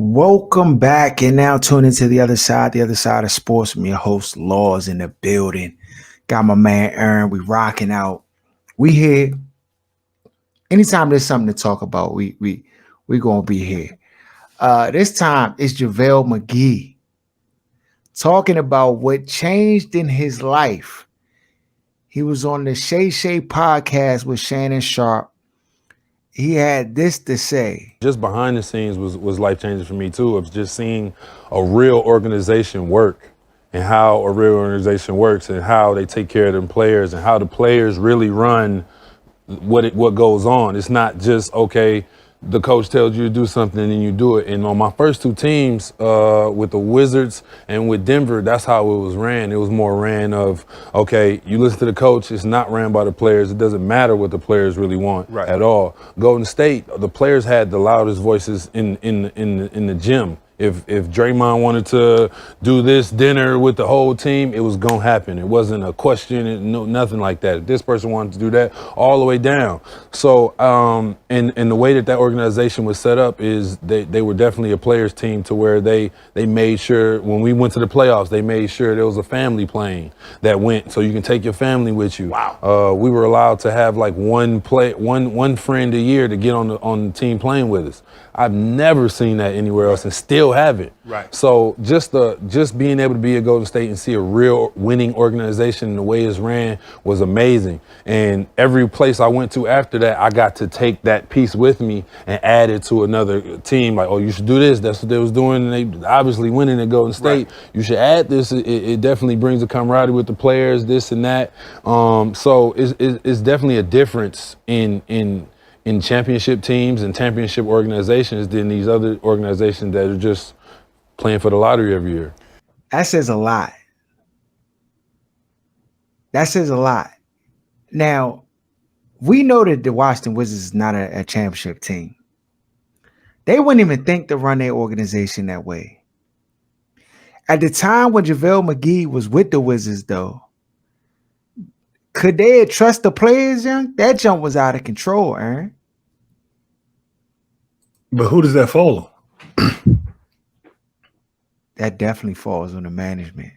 Welcome back, and now tune into the other side of sports. From your host, Laws in the building. Got my man Aaron. We rocking out. We here. Anytime there's something to talk about, we gonna be here. This time it's JaVale McGee talking about what changed in his life. He was on the Shay podcast with Shannon Sharp. He had this to say. Just behind the scenes was life changing for me too. Of just seeing a real organization work and how a real organization works and how they take care of them players and how the players really run what goes on. It's not just okay. The coach tells you to do something and then you do it. And on my first two teams, with the Wizards and with Denver, that's how it was ran. It was more ran of, okay, you listen to the coach, it's not ran by the players. It doesn't matter what the players really want at all. Golden State, the players had the loudest voices in the gym. If Draymond wanted to do this dinner with the whole team, it was gonna happen. It wasn't a question, nothing like that. If this person wanted to do that, all the way down. So, and the way that organization was set up is they were definitely a players team to where they made sure when we went to the playoffs, they made sure there was a family plane that went, so you can take your family with you. Wow. We were allowed to have like one friend a year to get on the team plane with us. I've never seen that anywhere else and still have it. Right. So just being able to be at Golden State and see a real winning organization and the way it's ran was amazing. And every place I went to after that, I got to take that piece with me and add it to another team. Like, oh, you should do this. That's what they was doing. And they obviously winning at Golden State. Right. You should add this. It definitely brings a camaraderie with the players, this and that. So it's definitely a difference in championship teams and championship organizations than these other organizations that are just playing for the lottery every year. That says a lot. That says a lot. Now, we know that the Washington Wizards is not a championship team. They wouldn't even think to run their organization that way. At the time when JaVale McGee was with the Wizards, though, could they trust the players, young? That jump was out of control, Aaron. But who does that fall on? That definitely falls on the management.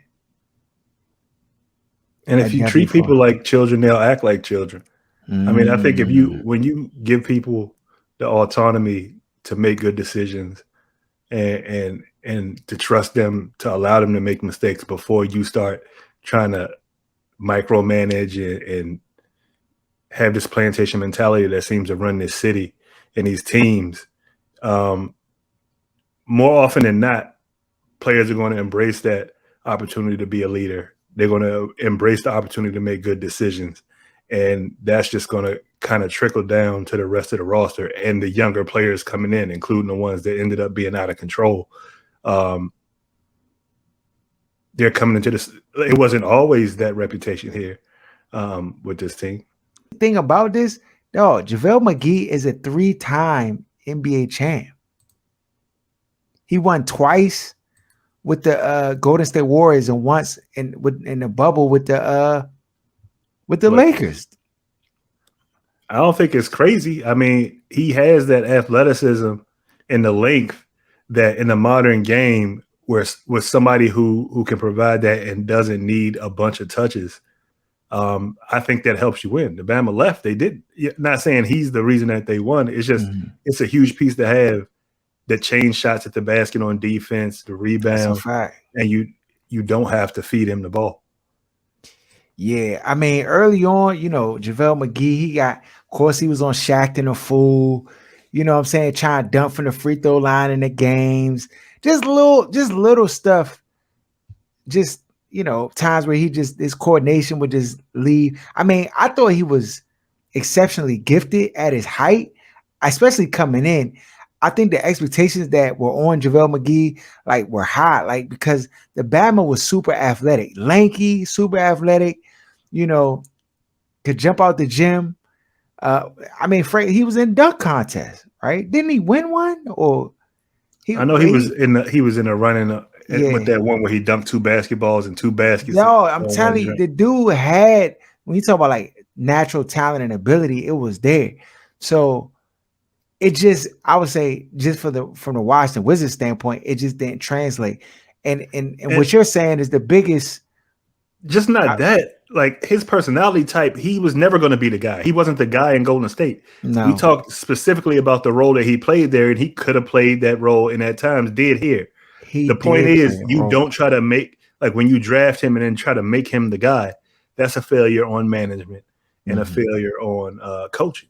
And if you treat people like children, they'll act like children. I mean, I think when you give people the autonomy to make good decisions and to trust them, to allow them to make mistakes before you start trying to micromanage and have this plantation mentality that seems to run this city and these teams, more often than not, players are going to embrace that opportunity to be a leader. They're going to embrace the opportunity to make good decisions. And that's just going to kind of trickle down to the rest of the roster and the younger players coming in, including the ones that ended up being out of control. They're coming into this. It wasn't always that reputation here with this team. The thing about this, JaVale McGee is a 3-time NBA champ. He won twice with the Golden State Warriors and once in the bubble with the Lakers. I don't think it's crazy. I mean, he has that athleticism and the length that in the modern game with somebody who can provide that and doesn't need a bunch of touches. I think that helps you win. The Bama left, they did. Not saying he's the reason that they won. It's just it's a huge piece to have that change shots at the basket on defense, the rebound, and you don't have to feed him the ball. Yeah, I mean, early on, JaVale McGee, of course, he was on Shaqtin' a Fool, you know what I'm saying, trying to dump from the free throw line in the games, just little stuff, times where his coordination would just leave. I mean, I thought he was exceptionally gifted at his height, especially coming in. I think the expectations that were on JaVale McGee were high, because the Bama was super athletic, lanky, super athletic, could jump out the gym. I mean, he was in dunk contest, right? Didn't he win one? Or I know he was in a running with that one where he dunked 2 basketballs and 2 baskets. No, I'm telling you, the dude had, when you talk about natural talent and ability, it was there. So it just, I would say, just from the Washington Wizards standpoint, it just didn't translate. And what you're saying is the biggest. Just not that. Like his personality type, he was never going to be the guy. He wasn't the guy in Golden State. No. We talked specifically about the role that he played there, and he could have played that role and at times did here. The point is, you don't try to make, like when you draft him and then try to make him the guy, that's a failure on management and a failure on coaching.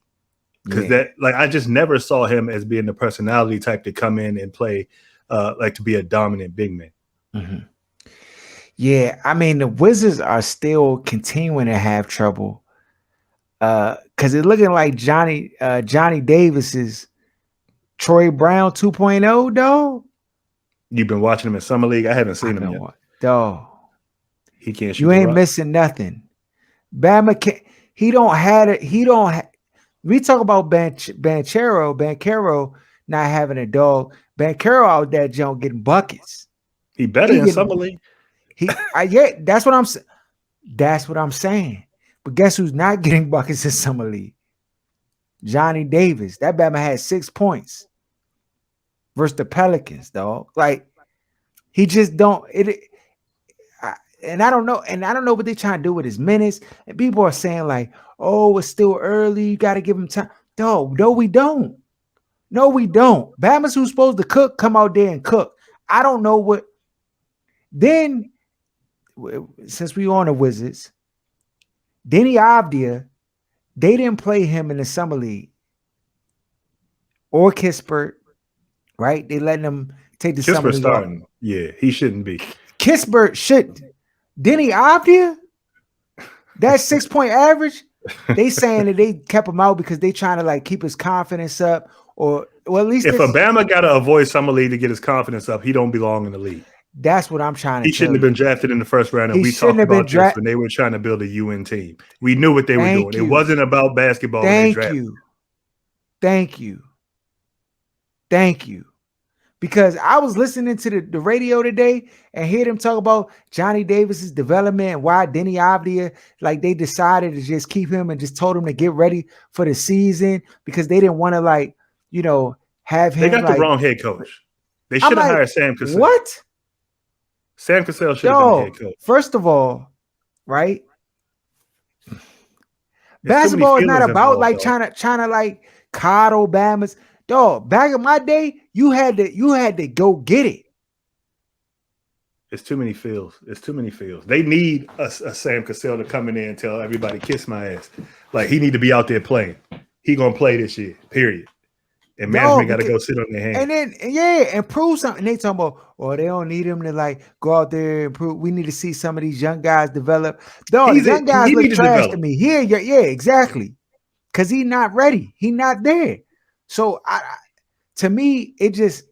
Because that, like, I just never saw him as being the personality type to come in and play, like to be a dominant big man. Yeah, I mean, the Wizards are still continuing to have trouble because it's looking like Johnny Davis's Troy Brown 2.0, dog. You've been watching him in Summer League? I haven't seen him yet. Dog. He can't shoot. You ain't missing nothing. Bama can't, he don't have it. He don't. We talk about Banchero not having a dog. Banchero out there, John, getting buckets. He better in Summer League. Yeah, that's what I'm saying. That's what I'm saying. But guess who's not getting buckets in Summer League? Johnny Davis. That Bama had 6 points versus the Pelicans, dog. Like he just don't. And I don't know. And I don't know what they're trying to do with his minutes. And people are saying like, "Oh, it's still early. You got to give him time." Dog, no, we don't. No, we don't. Bama's who's supposed to cook, come out there and cook. I don't know what. Then, since we on the Wizards, Denny Avdia, they didn't play him in the Summer League or Kispert, right? They letting him take the Summer League starting. Off. Yeah, he shouldn't be. Kispert should. Denny Avdia, that 6-point average, they saying that they kept him out because they trying to like keep his confidence up, or well, at least if Alabama got to avoid Summer League to get his confidence up, he don't belong in the league. That's what I'm trying to. He shouldn't have been drafted in the first round, and we talked about this when they were trying to build a UN team. We knew what they were doing. It wasn't about basketball. Thank you. Because I was listening to the radio today and hear them talk about Johnny Davis's development and why Denny Avdia, like they decided to just keep him and just told him to get ready for the season because they didn't want to like, you know, have him. They got like, the wrong head coach. They should have hired Sam Cassell. What? Sam Cassell should have been the head coach. First of all, right? Basketball is not about like trying to like coddle Bama's. Dog, back in my day, you had to go get it. It's too many fields. They need a Sam Cassell to come in there and tell everybody, kiss my ass. Like he need to be out there playing. He gonna play this year, period. And management got to go sit on their hands. And then, and prove something. They talking about, they don't need him to like go out there and prove. We need to see some of these young guys develop. Dog, these young guys look trash to me. Yeah, exactly. Because he's not ready. He's not there. So to me, it's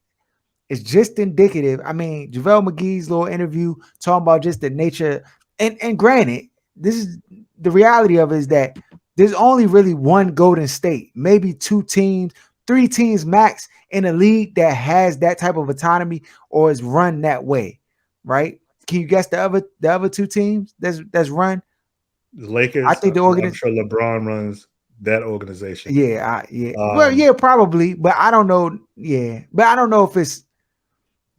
just indicative. I mean, JaVale McGee's little interview talking about just the nature. And granted, this is the reality of it is that there's only really one Golden State, maybe 2 teams, 3 teams max in a league that has that type of autonomy or is run that way, right? Can you guess the other 2 teams that's run? The Lakers. I think I'm sure LeBron runs that organization. Yeah. Well, yeah, probably, but I don't know. Yeah, but I don't know if it's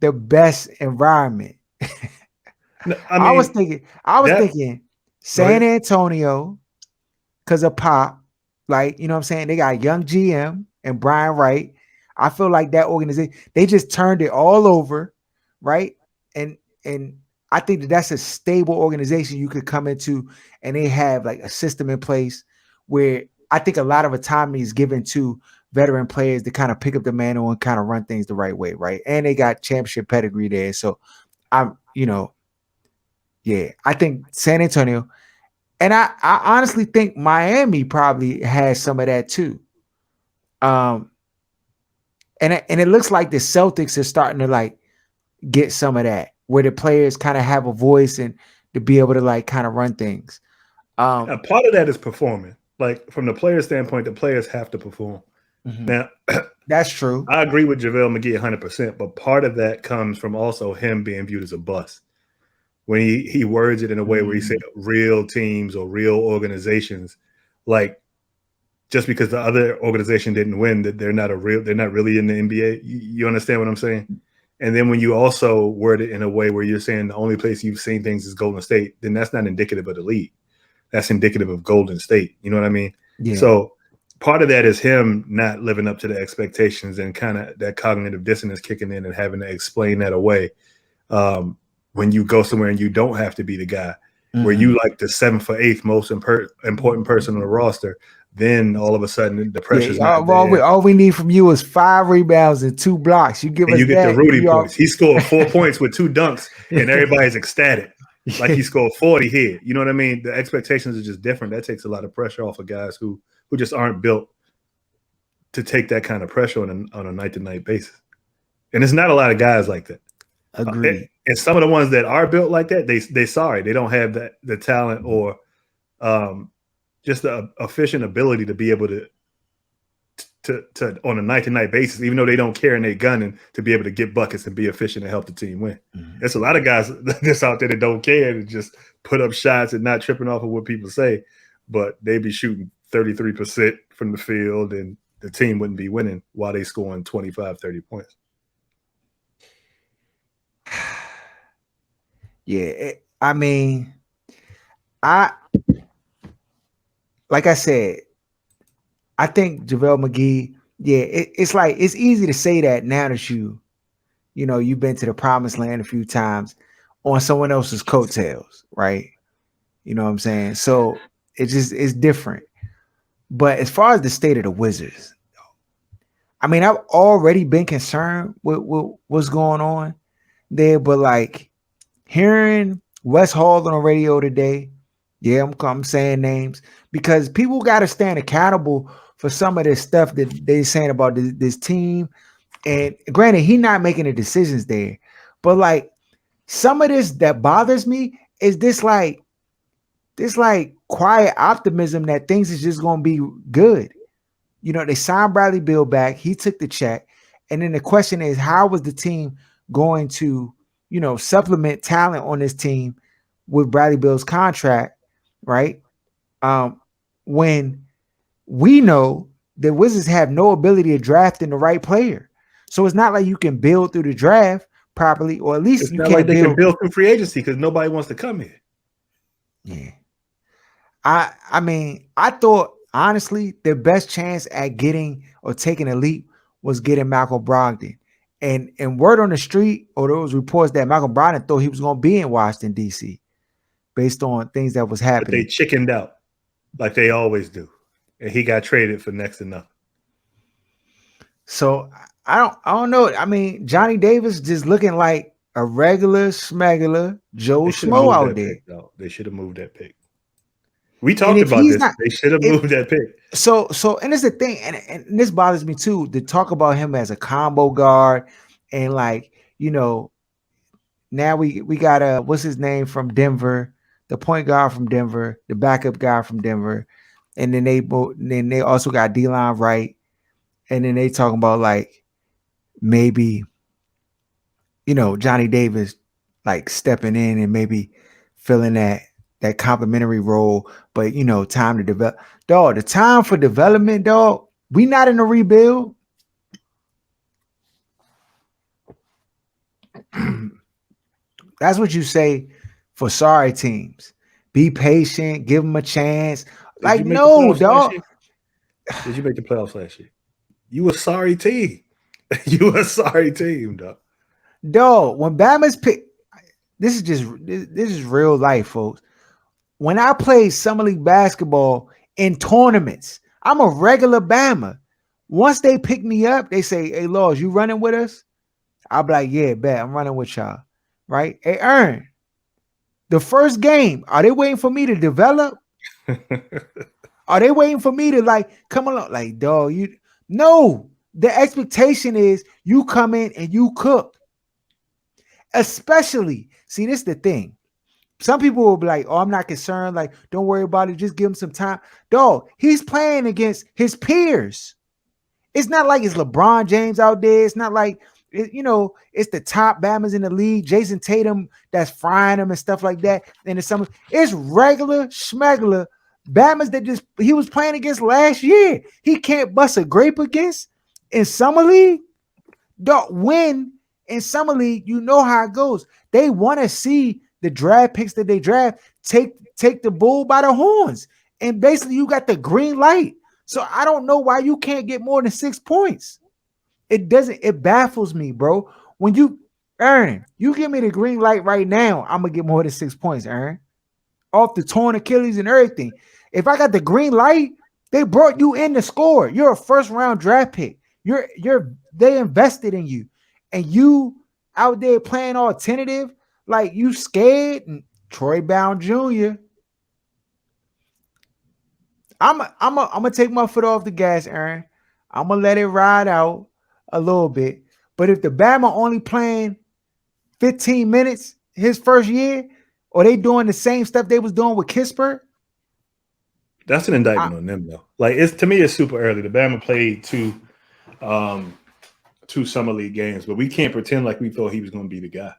the best environment. No, I was thinking San Antonio because of Pop. Like, you know what I'm saying? They got young GM and Brian Wright. I feel like that organization, they just turned it all over, right? And I think that's a stable organization you could come into, and they have like a system in place where I think a lot of autonomy is given to veteran players to kind of pick up the mantle and kind of run things the right way, right? And they got championship pedigree there. So I think San Antonio, and I honestly think Miami probably has some of that too. And it looks like the Celtics are starting to like get some of that, where the players kind of have a voice and to be able to like kind of run things. A part of that is performing. Like from the player standpoint, the players have to perform. Mm-hmm. Now, that's true. I agree with JaVale McGee 100%, but part of that comes from also him being viewed as a bust. When he words it in a way where he said real teams or real organizations, like just because the other organization didn't win, that they're not really in the NBA. You understand what I'm saying? And then when you also word it in a way where you're saying the only place you've seen things is Golden State, then that's not indicative of the league. That's indicative of Golden State. You know what I mean? Yeah. So part of that is him not living up to the expectations and kind of that cognitive dissonance kicking in and having to explain that away. When you go somewhere and you don't have to be the guy, where you like the 7th or 8th most important person on the roster, then all of a sudden the pressure's not there. All we need from you is 5 rebounds and 2 blocks. You give us you get that, the Rudy points. He scored 4 points with 2 dunks, and everybody's ecstatic. Like he scored 40 here. You know what I mean? The expectations are just different. That takes a lot of pressure off of guys who just aren't built to take that kind of pressure on a night-to-night basis. And it's not a lot of guys like that. Agreed. And some of the ones that are built like that, they don't have the talent or just the efficient ability to be able to on a night-to-night basis, even though they don't care and they gunning, to be able to get buckets and be efficient and help the team win. There's a lot of guys that's out there that don't care and just put up shots and not tripping off of what people say, but they be shooting 33% from the field and the team wouldn't be winning while they scoring 25, 30 points. Yeah, I mean, like I said, I think JaVale McGee, it's like it's easy to say that now that you've been to the promised land a few times on someone else's coattails, right? You know what I'm saying? So it's different. But as far as the state of the Wizards, I mean, I've already been concerned with what's going on there, but like hearing Wes Hall on the radio today, I'm saying names because people got to stand accountable for some of this stuff that they're saying about this team. And granted, he's not making the decisions there, but like some of this that bothers me is this quiet optimism that things is just going to be good. You know, they signed Bradley Beal back. He took the check. And then the question is, how was the team going to, supplement talent on this team with Bradley Beal's contract, right? When we know the Wizards have no ability to draft in the right player. So it's not like you can build through the draft properly, or at least it's you not can't like they can build through free agency because nobody wants to come here. Yeah. I mean, I thought honestly the best chance at getting or taking a leap was getting Malcolm Brogdon. And word on the street, or there was reports that Malcolm Brogdon thought he was going to be in Washington, D.C. based on things that was happening. But they chickened out like they always do. And he got traded for next to nothing. So I don't know. I mean, Johnny Davis just looking like a regular smegular Joe Schmo out there. They should have moved that pick. We talked about this. They should have moved that pick. So, and it's the thing, and this bothers me too, to talk about him as a combo guard, and like, now we got what's his name from Denver, the point guard from Denver, the backup guy from Denver, and then they also got D-Line Wright, and then they talking about like maybe, Johnny Davis like stepping in and maybe filling that complimentary role, but time to develop. Dog, the time for development, dog. We not in a rebuild. That's what you say for sorry teams. Be patient, give them a chance. Like, no, dog. Did you make the playoffs last year? You a sorry team. You a sorry team, dog. Dog, when Bama's pick, this is real life, folks. When I played summer league basketball in tournaments, I'm a regular Bama. Once they pick me up, they say, "Hey, Laws, you running with us?" I'll be like, "Yeah, bet, I'm running with y'all." Right? Hey, Ern, the first game, are they waiting for me to develop? Are they waiting for me to like come along? Like, dog, no. The expectation is you come in and you cook. Especially, see, this is the thing. Some people will be like, "Oh, I'm not concerned. Like, don't worry about it. Just give him some time." Dog, he's playing against his peers. It's not like it's LeBron James out there. It's not like, it's the top Bammers in the league. Jason Tatum that's frying them and stuff like that. And it's regular schmegular Bama's that just he was playing against last year. He can't bust a grape against in summer league. Don't win in summer league. You know how it goes. They want to see the draft picks that they draft take the bull by the horns, and basically you got the green light. So I don't know why you can't get more than 6 points. It doesn't. It baffles me, bro. When you give me the green light right now, I'm gonna get more than 6 points, Aaron. Off the torn Achilles and everything. If I got the green light, they brought you in to score. You're a first round draft pick. They invested in you, and you out there playing all tentative, like you scared. And Troy Brown Jr. I'm gonna take my foot off the gas, Aaron. I'm gonna let it ride out a little bit. But if the Bama only playing 15 minutes his first year, or they doing the same stuff they was doing with Kispert, that's an indictment on them, though. Like, it's to me, it's super early. The Bama played two summer league games, but we can't pretend like we thought he was going to be the guy.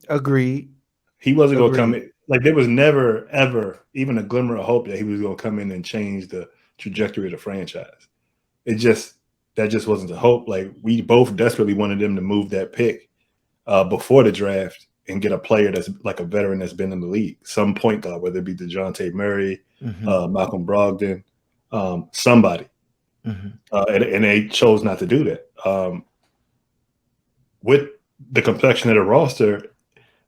Agreed. He wasn't going to come in. Like, there was never, ever even a glimmer of hope that he was going to come in and change the trajectory of the franchise. That just wasn't the hope. Like, we both desperately wanted them to move that pick before the draft and get a player that's like a veteran that's been in the league, some point guard, whether it be DeJounte Murray, Malcolm Brogdon, somebody. And they chose not to do that. With the complexion of the roster,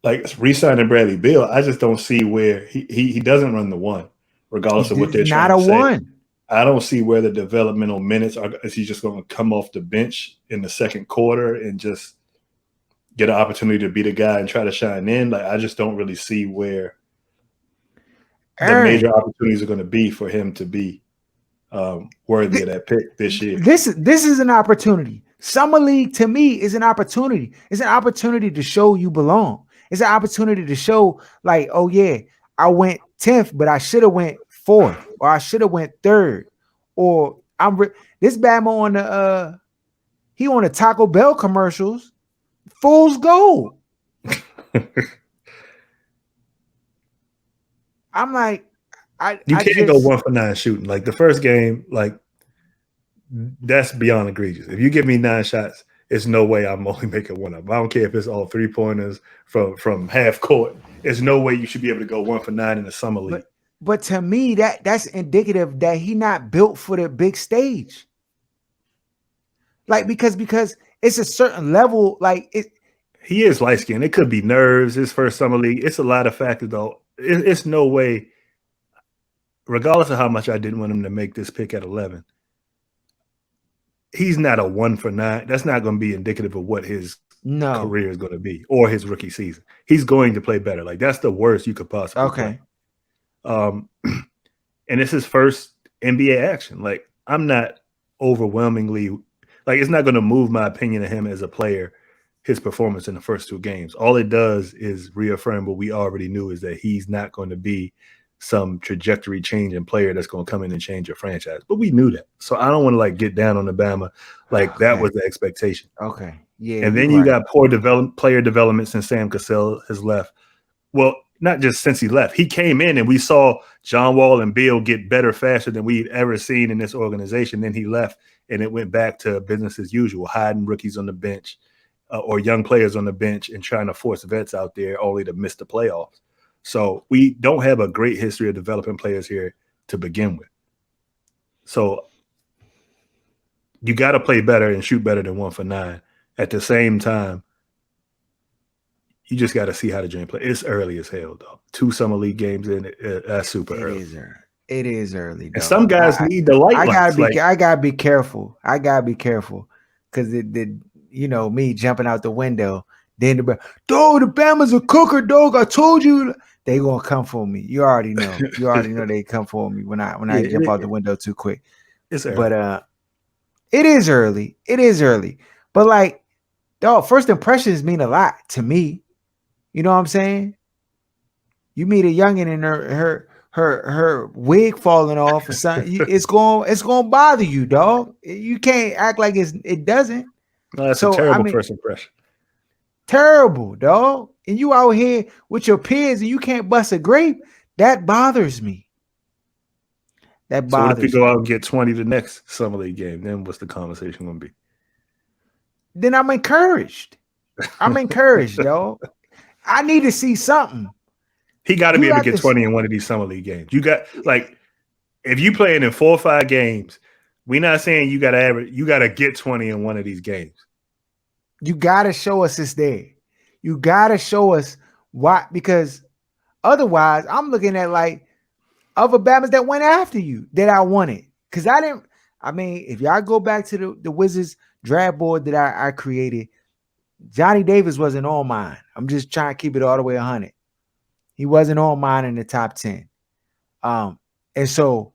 like re-signing Bradley Beal, I just don't see where he doesn't run the one, regardless of what they're trying to say. Not a one. I don't see where the developmental minutes are. Is he just going to come off the bench in the second quarter and just get an opportunity to be the guy and try to shine in? Like, I just don't really see where the major opportunities are going to be for him to be worthy of that pick this year. This is an opportunity. Summer League to me is an opportunity. It's an opportunity to show you belong. It's an opportunity to show, like, oh yeah, I went 10th, but I should have went 4th, or I should have went 3rd, or this Bama on the he on the Taco Bell commercials. Fool's gold. I'm like, you can't go 1 for 9 shooting. Like, the first game, like, that's beyond egregious. If you give me 9 shots, it's no way I'm only making one of them. I don't care if it's all 3-pointers from half court. There's no way you should be able to go 1 for 9 in the summer league. But to me, that's indicative that he not built for the big stage. Like, because it's a certain level. Like, he is light skinned. It could be nerves. His first summer league. It's a lot of factors, though. It's no way. Regardless of how much I didn't want him to make this pick at 11, he's not a 1 for 9. That's not going to be indicative of what his career is going to be or his rookie season. He's going to play better. Like, that's the worst you could possibly play. And it's his first NBA action. Like, I'm not overwhelmingly, like, it's not going to move my opinion of him as a player, his performance in the first 2 games. All it does is reaffirm what we already knew, is that he's not going to be some trajectory changing player that's going to come in and change your franchise. But we knew that. So I don't want to, like, get down on the Bama. Like, that was the expectation. Okay. Yeah. And then you got poor player development since Sam Cassell has left. Well, not just since he left. He came in and we saw John Wall and Beal get better faster than we've ever seen in this organization. Then he left and it went back to business as usual, hiding rookies on the bench or young players on the bench and trying to force vets out there only to miss the playoffs. So we don't have a great history of developing players here to begin with. So you got to play better and shoot better than 1 for 9. At the same time, you just got to see how the dream play. It's early as hell, though. 2 summer league games in, that's super early. It is early. And some guys need the light. I gotta be careful. Because me jumping out the window. Then the Bama's a cooker, dog. I told you. They gonna come for me. You already know. They come for me when I jump out the window too quick. It's early. But it is early. But, like, dog, first impressions mean a lot to me. You know what I'm saying? You meet a youngin' and her wig falling off or something. It's gonna bother you, dog. You can't act like it doesn't. No, that's a terrible first impression. Terrible, dog. and you out here with your peers and you can't bust a grape, that bothers me. That So what if you bothers me. go out and get 20 the next summer league game? Then what's the conversation going to be? Then I'm encouraged. I'm encouraged, though. I need to see something. He got to You be able to got get to- 20 in one of these summer league games. You got like if you playing in 4 or 5 games, we're not saying you got to average. You got to get 20 in one of these games. You got to show us it's there. You got to show us why, because otherwise I'm looking at like other Batmans that went after you that I wanted. Because I mean, if y'all go back to the Wizards draft board that I created, Johnny Davis wasn't on mine. I'm just trying to keep it all the way 100. He wasn't on mine in the top 10. And so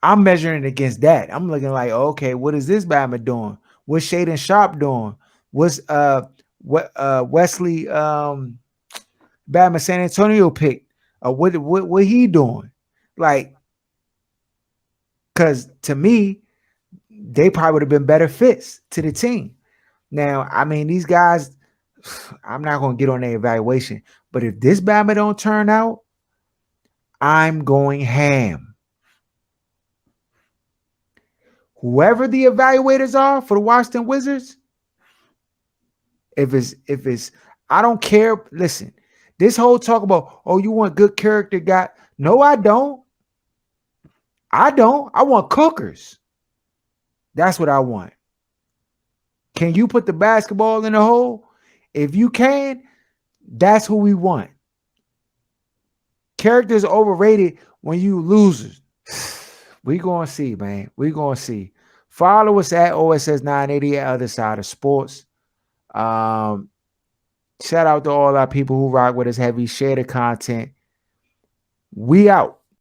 I'm measuring against that. I'm looking like, okay, what is this Batman doing? What's Shaden Sharp doing? What's Wesley Batman San Antonio picked? What he doing? Like, because to me, they probably would have been better fits to the team. Now, I mean, these guys, I'm not going to get on their evaluation, but if this Batman don't turn out, I'm going ham. Whoever the evaluators are for the Washington Wizards, if it's, I don't care. Listen, this whole talk about, oh, you want good character guy? No, I don't. I want cookers. That's what I want. Can you put the basketball in the hole? If you can, that's who we want. Characters overrated when you losers. We gonna see, man. We gonna see. Follow us at OSS 980 at Other Side of Sports. Shout out to all our people who rock with us heavy. Share the content. We out.